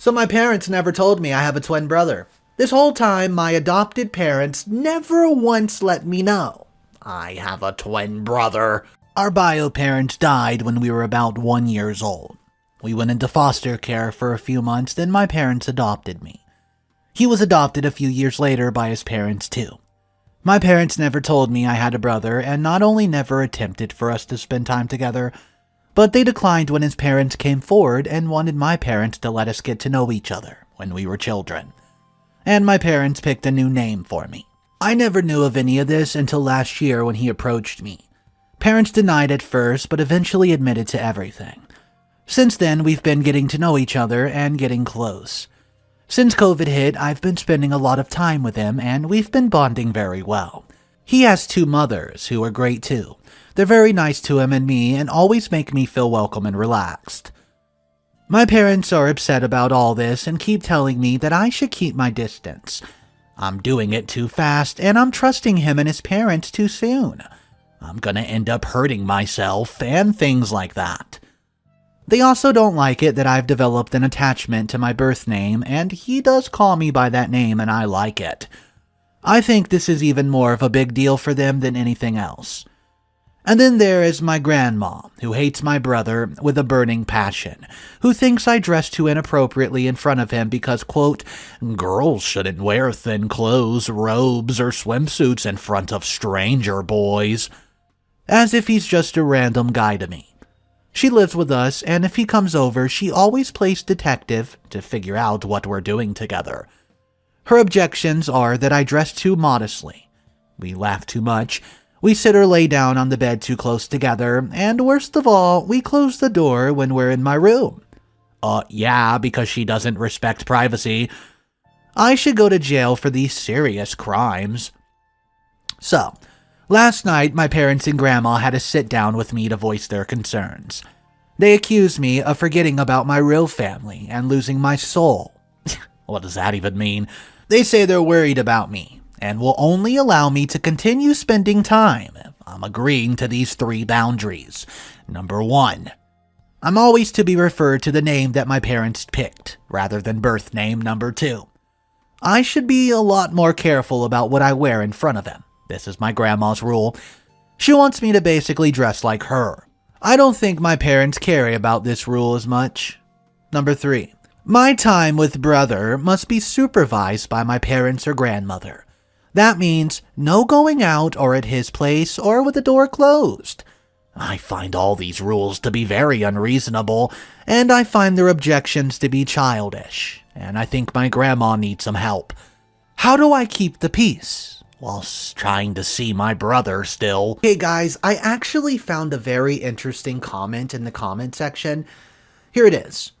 So my parents never told me I have a twin brother. This whole time, my adopted parents never once let me know I have a twin brother. Our bio parents died when we were about 1 year old. We went into foster care for a few months, then my parents adopted me. He was adopted a few years later by his parents too. My parents never told me I had a brother, and not only never attempted for us to spend time together, but they declined when his parents came forward and wanted my parents to let us get to know each other when we were children. And my parents picked a new name for me. I never knew of any of this until last year when he approached me. Parents denied at first, but eventually admitted to everything. Since then, we've been getting to know each other and getting close. Since COVID hit, I've been spending a lot of time with him, and we've been bonding very well. He has 2 mothers, who are great too. They're very nice to him and me, and always make me feel welcome and relaxed. My parents are upset about all this and keep telling me that I should keep my distance. I'm doing it too fast, and I'm trusting him and his parents too soon. I'm gonna end up hurting myself, and things like that. They also don't like it that I've developed an attachment to my birth name, and he does call me by that name and I like it. I think this is even more of a big deal for them than anything else. And then there is my grandma, who hates my brother with a burning passion, who thinks I dress too inappropriately in front of him because, quote, girls shouldn't wear thin clothes, robes, or swimsuits in front of stranger boys. As if he's just a random guy to me. She lives with us, and if he comes over, she always plays detective to figure out what we're doing together. Her objections are that I dress too modestly. We laugh too much. We sit or lay down on the bed too close together, and worst of all, we close the door when we're in my room. Yeah, because she doesn't respect privacy. I should go to jail for these serious crimes. So, last night my parents and grandma had a sit down with me to voice their concerns. They accused me of forgetting about my real family and losing my soul. What does that even mean? They say they're worried about me, and will only allow me to continue spending time if I'm agreeing to these 3 boundaries. Number 1, I'm always to be referred to the name that my parents picked, rather than birth name. Number 2, I should be a lot more careful about what I wear in front of him. This is my grandma's rule. She wants me to basically dress like her. I don't think my parents care about this rule as much. Number 3, my time with brother must be supervised by my parents or grandmother. That means no going out or at his place or with the door closed. I find all these rules to be very unreasonable, and I find their objections to be childish, and I think my grandma needs some help. How do I keep the peace whilst trying to see my brother still? Hey guys, I actually found a very interesting comment in the comment section. Here it is.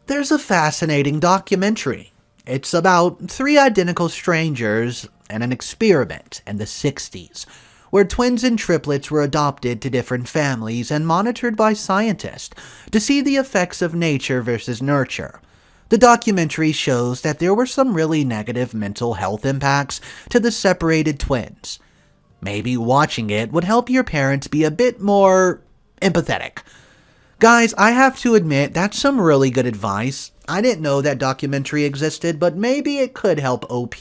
There's a fascinating documentary. It's about 3 identical strangers and an experiment in the 60s, where twins and triplets were adopted to different families and monitored by scientists to see the effects of nature versus nurture. The documentary shows that there were some really negative mental health impacts to the separated twins. Maybe watching it would help your parents be a bit more empathetic. Guys, I have to admit, that's some really good advice. I didn't know that documentary existed, but maybe it could help OP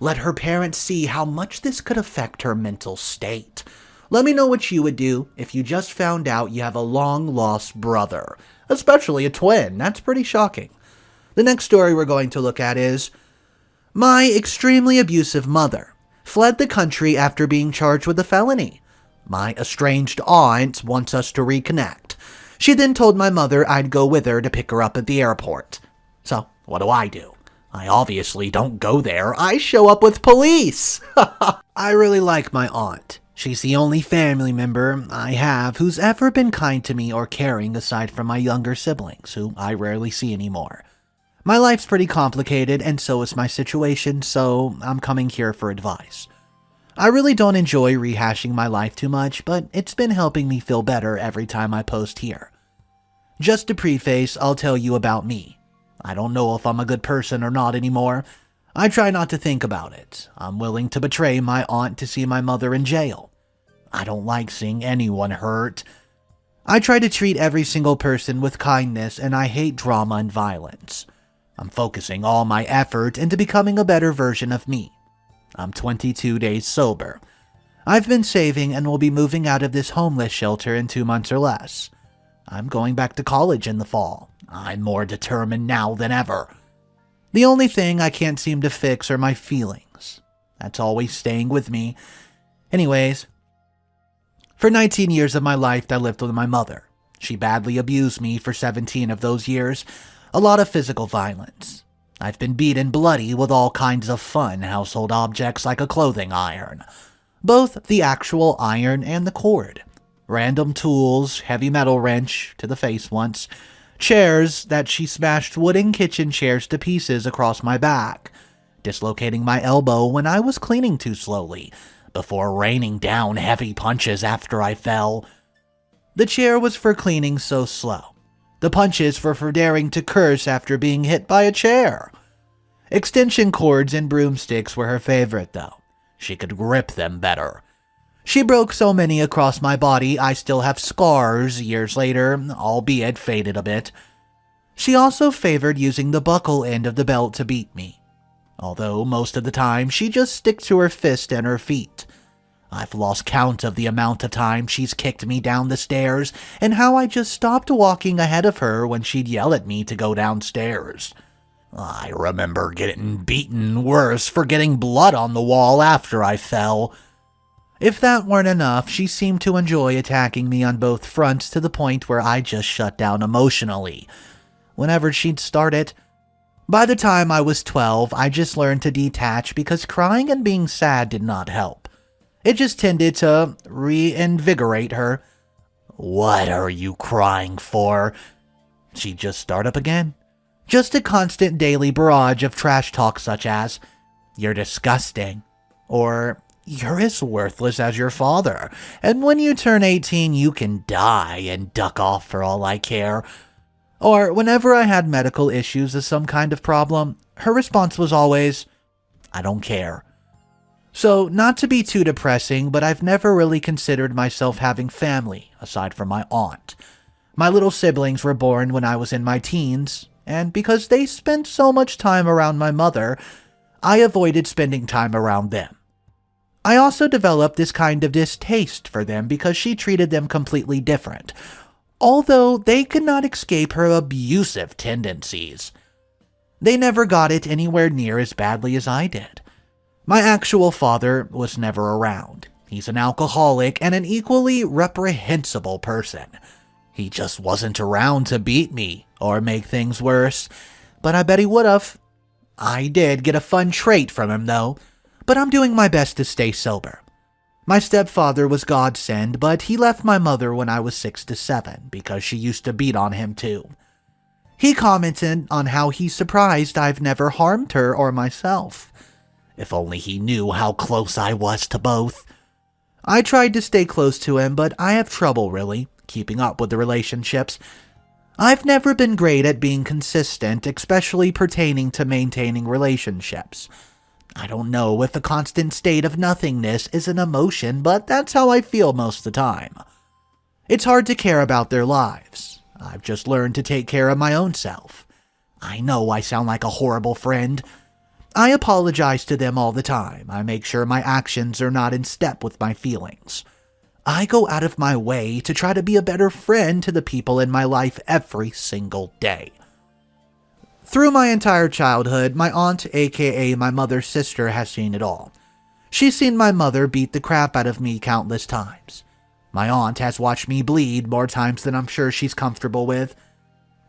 let her parents see how much this could affect her mental state. Let me know what you would do if you just found out you have a long-lost brother, especially a twin. That's pretty shocking. The next story we're going to look at is, my extremely abusive mother fled the country after being charged with a felony. My estranged aunt wants us to reconnect. She then told my mother I'd go with her to pick her up at the airport. So, what do? I obviously don't go there. I show up with police. I really like my aunt. She's the only family member I have who's ever been kind to me or caring aside from my younger siblings, who I rarely see anymore. My life's pretty complicated, and so is my situation, so I'm coming here for advice. I really don't enjoy rehashing my life too much, but it's been helping me feel better every time I post here. Just to preface, I'll tell you about me. I don't know if I'm a good person or not anymore. I try not to think about it. I'm willing to betray my aunt to see my mother in jail. I don't like seeing anyone hurt. I try to treat every single person with kindness, and I hate drama and violence. I'm focusing all my effort into becoming a better version of me. I'm 22 days sober. I've been saving and will be moving out of this homeless shelter in 2 months or less. I'm going back to college in the fall. I'm more determined now than ever. The only thing I can't seem to fix are my feelings. That's always staying with me. Anyways, for 19 years of my life, I lived with my mother. She badly abused me for 17 of those years. A lot of physical violence. I've been beaten bloody with all kinds of fun household objects like a clothing iron. Both the actual iron and the cord. Random tools, heavy metal wrench to the face once. Chairs that she smashed wooden kitchen chairs to pieces across my back, dislocating my elbow when I was cleaning too slowly, before raining down heavy punches after I fell. The chair was for cleaning so slow. The punches were for daring to curse after being hit by a chair. Extension cords and broomsticks were her favorite, though. She could grip them better. She broke so many across my body, I still have scars years later, albeit faded a bit. She also favored using the buckle end of the belt to beat me. Although most of the time, she just sticks to her fist and her feet. I've lost count of the amount of time she's kicked me down the stairs and how I just stopped walking ahead of her when she'd yell at me to go downstairs. I remember getting beaten worse for getting blood on the wall after I fell. If that weren't enough, she seemed to enjoy attacking me on both fronts to the point where I just shut down emotionally whenever she'd start it. By the time I was 12, I just learned to detach because crying and being sad did not help. It just tended to reinvigorate her. "What are you crying for?" She'd just start up again. Just a constant daily barrage of trash talk such as, "You're disgusting," or "You're as worthless as your father, and when you turn 18 you can die and duck off for all I care." Or whenever I had medical issues of some kind of problem, her response was always, "I don't care." So, not to be too depressing, but I've never really considered myself having family, aside from my aunt. My little siblings were born when I was in my teens, and because they spent so much time around my mother, I avoided spending time around them. I also developed this kind of distaste for them because she treated them completely different, although they could not escape her abusive tendencies. They never got it anywhere near as badly as I did. My actual father was never around. He's an alcoholic and an equally reprehensible person. He just wasn't around to beat me or make things worse, but I bet he would've. I did get a fun trait from him though, but I'm doing my best to stay sober. My stepfather was godsend, but he left my mother when I was 6 to 7 because she used to beat on him too. He commented on how he's surprised I've never harmed her or myself. If only he knew how close I was to both. I tried to stay close to him, but I have trouble really keeping up with the relationships. I've never been great at being consistent, especially pertaining to maintaining relationships. I don't know if a constant state of nothingness is an emotion, but that's how I feel most of the time. It's hard to care about their lives. I've just learned to take care of my own self. I know I sound like a horrible friend. I apologize to them all the time. I make sure my actions are not in step with my feelings. I go out of my way to try to be a better friend to the people in my life every single day. Through my entire childhood, my aunt, aka my mother's sister, has seen it all. She's seen my mother beat the crap out of me countless times. My aunt has watched me bleed more times than I'm sure she's comfortable with.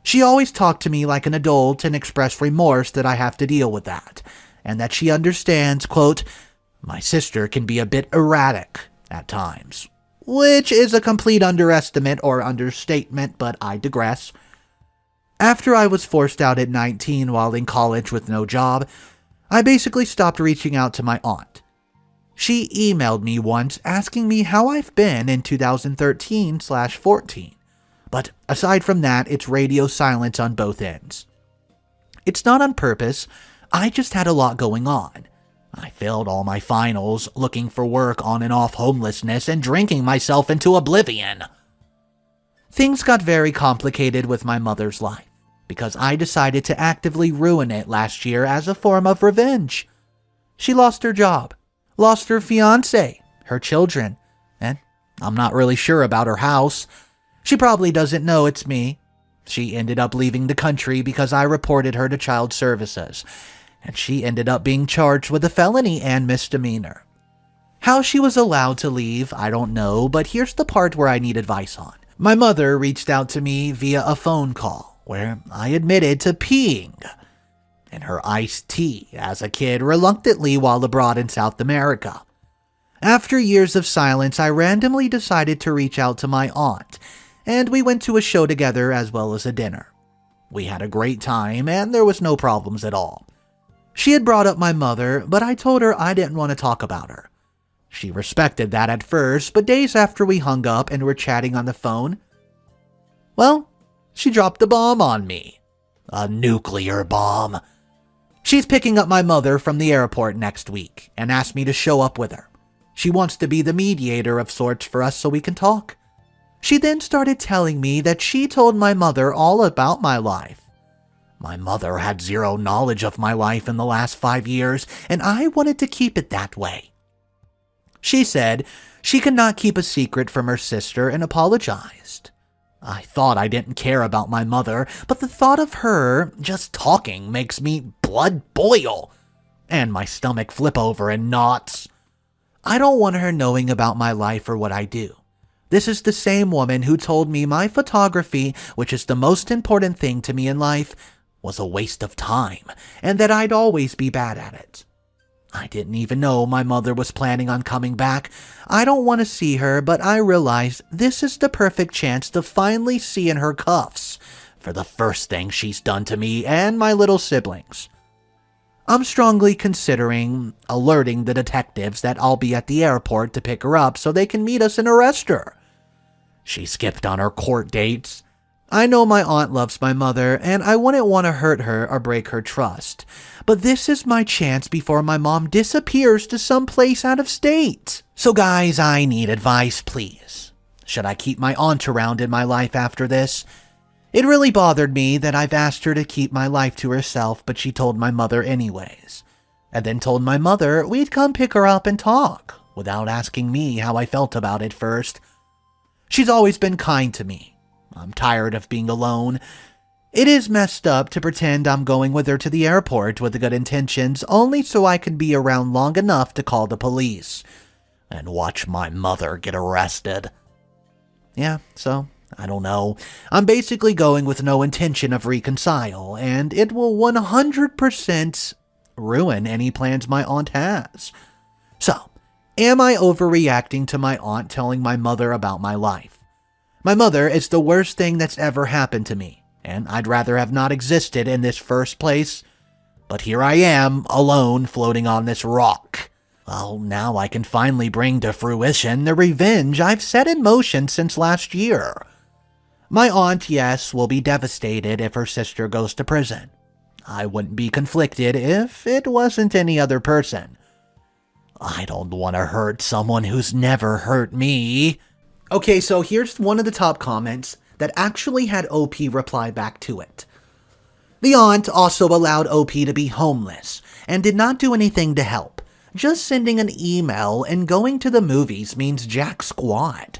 She always talked to me like an adult and expressed remorse that I have to deal with that, and that she understands, quote, "My sister can be a bit erratic at times," which is a complete underestimate or understatement, but I digress. After I was forced out at 19 while in college with no job, I basically stopped reaching out to my aunt. She emailed me once asking me how I've been in 2013/14, but aside from that, it's radio silence on both ends. It's not on purpose, I just had a lot going on. I failed all my finals, looking for work on and off homelessness, and drinking myself into oblivion. Things got very complicated with my mother's life. because I decided to actively ruin it last year as a form of revenge. She lost her job, lost her fiancé, her children, and I'm not really sure about her house. She probably doesn't know it's me. She ended up leaving the country because I reported her to child services, and she ended up being charged with a felony and misdemeanor. How she was allowed to leave, I don't know, but here's the part where I need advice on. My mother reached out to me via a phone call where I admitted to peeing in her iced tea as a kid reluctantly while abroad in South America. After years of silence, I randomly decided to reach out to my aunt, and we went to a show together as well as a dinner. We had a great time, and there was no problems at all. She had brought up my mother, but I told her I didn't want to talk about her. She respected that at first, but days after we hung up and were chatting on the phone, well, she dropped a bomb on me. A nuclear bomb. She's picking up my mother from the airport next week and asked me to show up with her. She wants to be the mediator of sorts for us so we can talk. She then started telling me that she told my mother all about my life. My mother had zero knowledge of my life in the last 5 years, and I wanted to keep it that way. She said she could not keep a secret from her sister and apologized. I thought I didn't care about my mother, but the thought of her just talking makes me blood boil and my stomach flip over in knots. I don't want her knowing about my life or what I do. This is the same woman who told me my photography, which is the most important thing to me in life, was a waste of time and that I'd always be bad at it. I didn't even know my mother was planning on coming back. I don't want to see her, but I realize this is the perfect chance to finally see in her cuffs for the first thing she's done to me and my little siblings. I'm strongly considering alerting the detectives that I'll be at the airport to pick her up so they can meet us and arrest her. She skipped on her court dates. I know my aunt loves my mother, and I wouldn't want to hurt her or break her trust. But this is my chance before my mom disappears to some place out of state. So guys, I need advice, please. Should I keep my aunt around in my life after this? It really bothered me that I've asked her to keep my life to herself, but she told my mother anyways. And then told my mother we'd come pick her up and talk, without asking me how I felt about it first. She's always been kind to me. I'm tired of being alone. It is messed up to pretend I'm going with her to the airport with good intentions only so I can be around long enough to call the police and watch my mother get arrested. Yeah, so, I don't know. I'm basically going with no intention of reconcile, and it will 100% ruin any plans my aunt has. So, am I overreacting to my aunt telling my mother about my life? My mother is the worst thing that's ever happened to me, and I'd rather have not existed in this first place. But here I am, alone, floating on this rock. Well, now I can finally bring to fruition the revenge I've set in motion since last year. My aunt, yes, will be devastated if her sister goes to prison. I wouldn't be conflicted if it wasn't any other person. I don't want to hurt someone who's never hurt me. Okay, so here's one of the top comments that actually had OP reply back to it. The aunt also allowed OP to be homeless and did not do anything to help. Just sending an email and going to the movies means jack squat.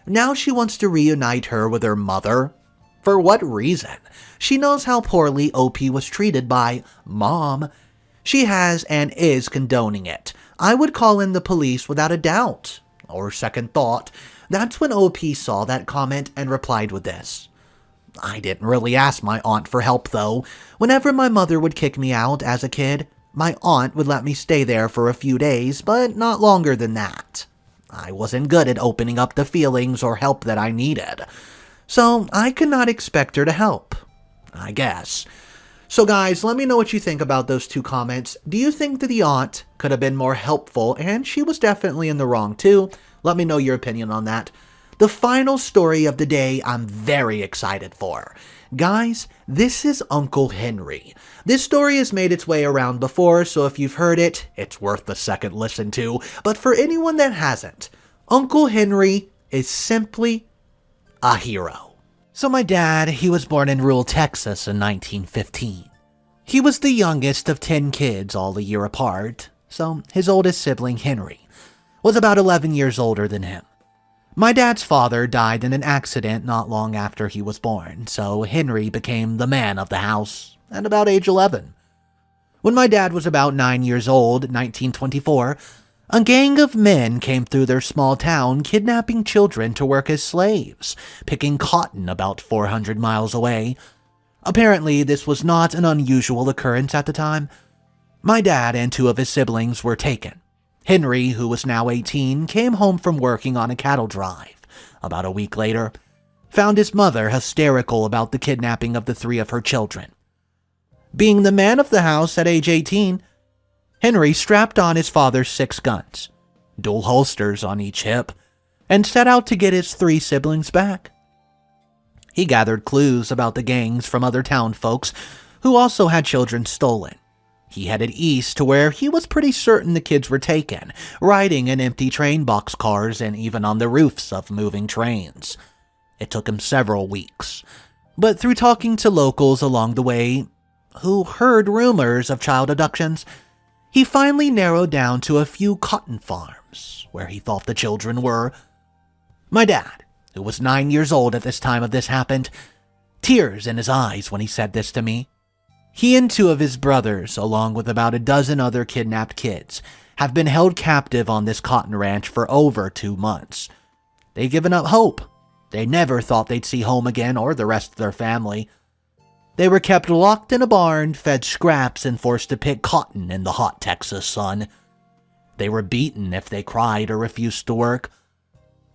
Now she wants to reunite her with her mother? For what reason? She knows how poorly OP was treated by Mom. She has and is condoning it. I would call in the police without a doubt. Or second thought. That's when OP saw that comment and replied with this. I didn't really ask my aunt for help though. Whenever my mother would kick me out as a kid, my aunt would let me stay there for a few days, but not longer than that. I wasn't good at opening up the feelings or help that I needed. So I could not expect her to help, I guess. So guys, let me know what you think about those two comments. Do you think that the aunt could have been more helpful and she was definitely in the wrong too? Let me know your opinion on that. The final story of the day I'm very excited for. Guys, this is Uncle Henry. This story has made its way around before, so if you've heard it, it's worth a second listen to. But for anyone that hasn't, Uncle Henry is simply a hero. So my dad, he was born in rural Texas in 1915. He was the youngest of 10 kids, all a year apart, so his oldest sibling, Henry, was about 11 years older than him. My dad's father died in an accident not long after he was born, so Henry became the man of the house at about age 11. When my dad was about 9 years old, 1924, a gang of men came through their small town kidnapping children to work as slaves, picking cotton about 400 miles away. Apparently, this was not an unusual occurrence at the time. My dad and 2 of his siblings were taken. Henry, who was now 18, came home from working on a cattle drive. About a week later, found his mother hysterical about the kidnapping of the 3 of her children. Being the man of the house at age 18, Henry strapped on his father's 6 guns, dual holsters on each hip, and set out to get his 3 siblings back. He gathered clues about the gangs from other town folks who also had children stolen. He headed east to where he was pretty certain the kids were taken, riding in empty train boxcars and even on the roofs of moving trains. It took him several weeks, but through talking to locals along the way who heard rumors of child abductions, he finally narrowed down to a few cotton farms where he thought the children were. My dad, who was 9 years old at this time of this happened, tears in his eyes when he said this to me. He and 2 of his brothers, along with about a dozen other kidnapped kids, have been held captive on this cotton ranch for over 2 months. They'd given up hope. They never thought they'd see home again or the rest of their family. They were kept locked in a barn, fed scraps, and forced to pick cotton in the hot Texas sun. They were beaten if they cried or refused to work.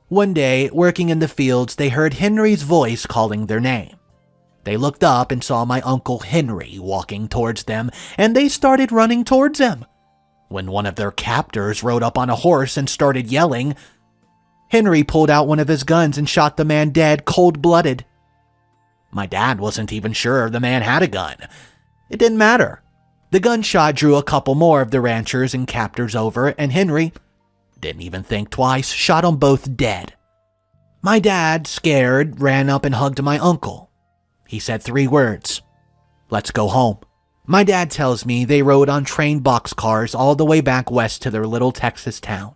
One day, working in the fields, they heard Henry's voice calling their name. They looked up and saw my Uncle Henry walking towards them, and they started running towards him. When one of their captors rode up on a horse and started yelling, Henry pulled out one of his guns and shot the man dead cold-blooded. My dad wasn't even sure the man had a gun. It didn't matter. The gunshot drew a couple more of the ranchers and captors over, and Henry didn't even think twice, shot them both dead. My dad, scared, ran up and hugged my uncle. He said 3 words, "Let's go home." My dad tells me they rode on train boxcars all the way back west to their little Texas town,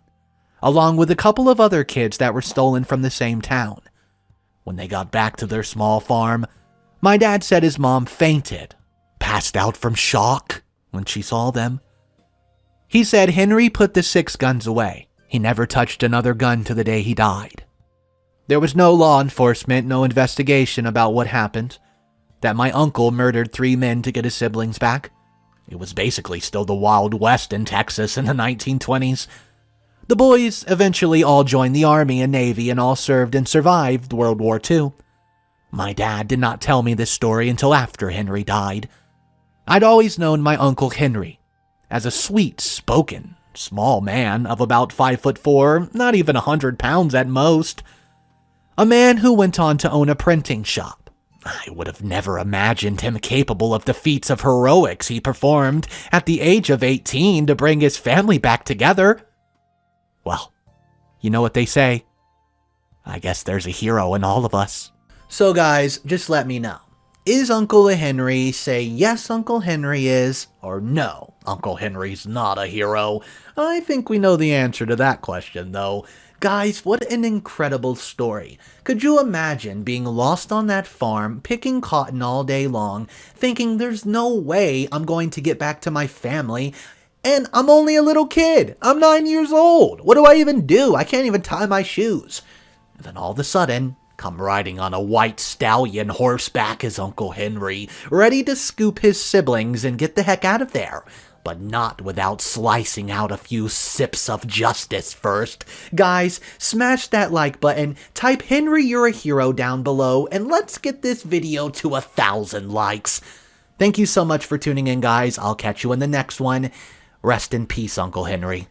along with a couple of other kids that were stolen from the same town. When they got back to their small farm, my dad said his mom fainted, passed out from shock when she saw them. He said Henry put the 6 guns away. He never touched another gun to the day he died. There was no law enforcement, no investigation about what happened. That my uncle murdered 3 men to get his siblings back. It was basically still the Wild West in Texas in the 1920s. The boys eventually all joined the Army and Navy and all served and survived World War II. My dad did not tell me this story until after Henry died. I'd always known my Uncle Henry as a sweet-spoken, small man of about 5'4", not even 100 pounds at most. A man who went on to own a printing shop. I would have never imagined him capable of the feats of heroics he performed at the age of 18 to bring his family back together. Well, you know what they say. I guess there's a hero in all of us. So guys, just let me know. Is Uncle Henry, say yes, Uncle Henry is, or no, Uncle Henry's not a hero? I think we know the answer to that question, though. Guys, what an incredible story. Could you imagine being lost on that farm, picking cotton all day long, thinking there's no way I'm going to get back to my family, and I'm only a little kid. I'm 9 years old. What do I even do? I can't even tie my shoes. And then all of a sudden, come riding on a white stallion horseback is Uncle Henry, ready to scoop his siblings and get the heck out of there. But not without slicing out a few sips of justice first. Guys, smash that like button, type Henry you're a hero down below, and let's get this video to 1,000 likes. Thank you so much for tuning in, guys. I'll catch you in the next one. Rest in peace, Uncle Henry.